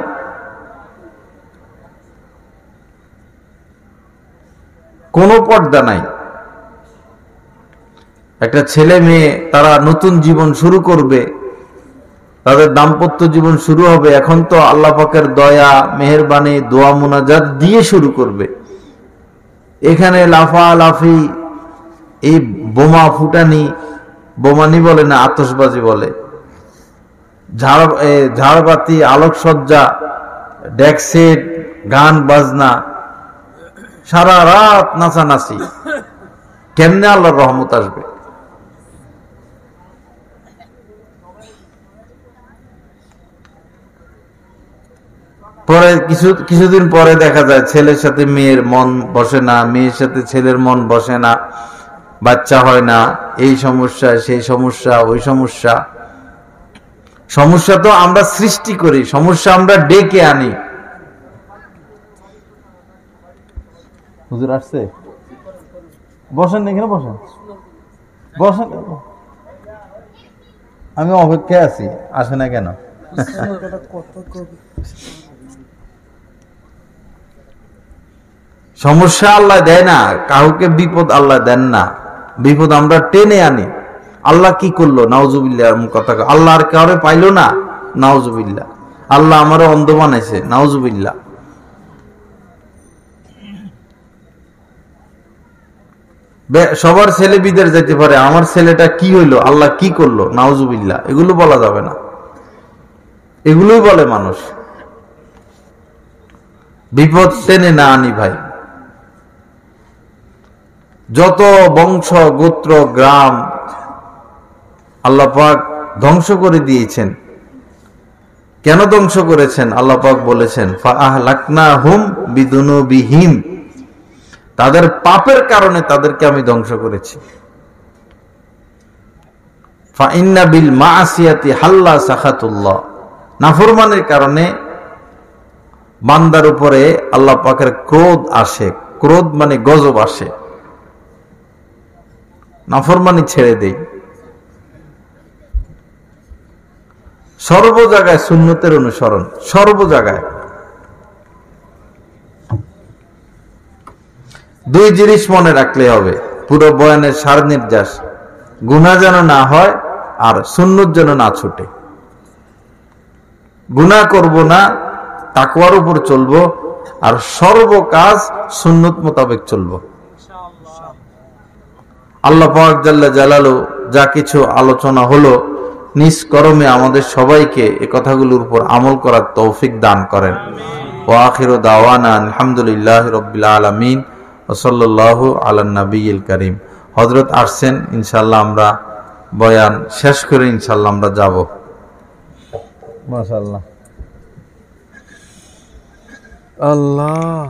কোনো পর্দা নাই। একটা ছেলে মেয়ে তারা নতুন জীবন শুরু করবে, তাদের দাম্পত্য জীবন শুরু হবে। এখন তো আল্লাহ পাকের দয়া মেহেরবানি দোয়া মুনাজাত দিয়ে শুরু করবে। এখানে লাফালাফি, এই বোমা ফুটানি, বোমানি বলে না, আতশবাজি বলে, ঝাড়বাতি, আলোকসজ্জা, ডেকসেট, গান বাজনা, সারা রাত নাচানাচি। কেমনে আল্লাহর রহমত আসবে? পরে কিছুদিন পরে দেখা যায় ছেলের সাথে মেয়ের মন বসে না, মেয়ের সাথে ছেলের মন বসে না, বাচ্চা হয় না, এই সমস্যা সেই সমস্যা ওই সমস্যা। সমস্যা তো আমরা সৃষ্টি করি, সমস্যা আমরা ডেকে আনি। হুজুর আসছে? বসেন, এখানে বসেন, বসেন। আমি অপেক্ষায় আছি, আসে না কেন? সমস্যা আল্লাহ দেয় না, কাউকে বিপদ আল্লাহ দেন না, বিপদ আমরা টেনে আনি। আল্লাহ কি করলো? নাউজুবিল্লাহ কথা। আল্লাহ আর কাউরে পাইলো না? নাউজুবিল্লাহ। আল্লাহ আমারও অন্ধ বানাইছে? নাউজুবিল্লাহ। সবার ছেলে বিদেশ যাইতে পারে, আমার ছেলেটা কি হইলো? আল্লাহ কি করলো? নাউজুবিল্লাহ। এগুলো বলা যাবে না, এগুলোই বলে মানুষ। বিপদ টেনে না আনি ভাই। যত বংশ গোত্র গ্রাম আল্লাহ পাক ধ্বংস করে দিয়েছেন। কেন ধ্বংস করেছেন? আল্লাহ পাক বলেছেন ফাআহলাকনাহুম বিদুনুবিহিম, তাদের পাপের কারণে তাদেরকে আমি ধ্বংস করেছি। ফাইন্না বিল মাসিয়াতি হাল্লা সাখাতুল্লাহ, নাফরমানের কারণে বান্দার উপরে আল্লাহ পাকের ক্রোধ আসে। ক্রোধ মানে গজব আসে। নাফরমানি ছেড়ে দেই। সর্ব জায়গায় সুন্নতের অনুসরণ, সর্ব জায়গায়। দুই জিনিস মনে রাখলে হবে পুরো বয়ানের সার নির্যাস, গুনাহ যেন না হয় আর সুন্নত যেন না ছুটে। গুনাহ করব না, তাকওয়ার উপর চলবো, আর সর্ব কাজ সুন্নত মোতাবেক চলবো। আল্লাহ পাক জাল্লা জালালু যা কিছু আলোচনা হলো, নিজ কর্মে আমাদের সবাইকে এই কথাগুলোর উপর আমল করার তৌফিক দান করেন। ওয়া আখিরু দাওয়ানা আলহামদুলিল্লাহি রাব্বিল আলামিন ওয়া সাল্লাল্লাহু আলান নাবিয়িল কারীম। হযরত আসছেন, ইনশাআল্লাহ আমরা বয়ান শেষ করে ইনশাআল্লাহ আমরা যাব। মাশাআল্লাহ। আল্লাহ।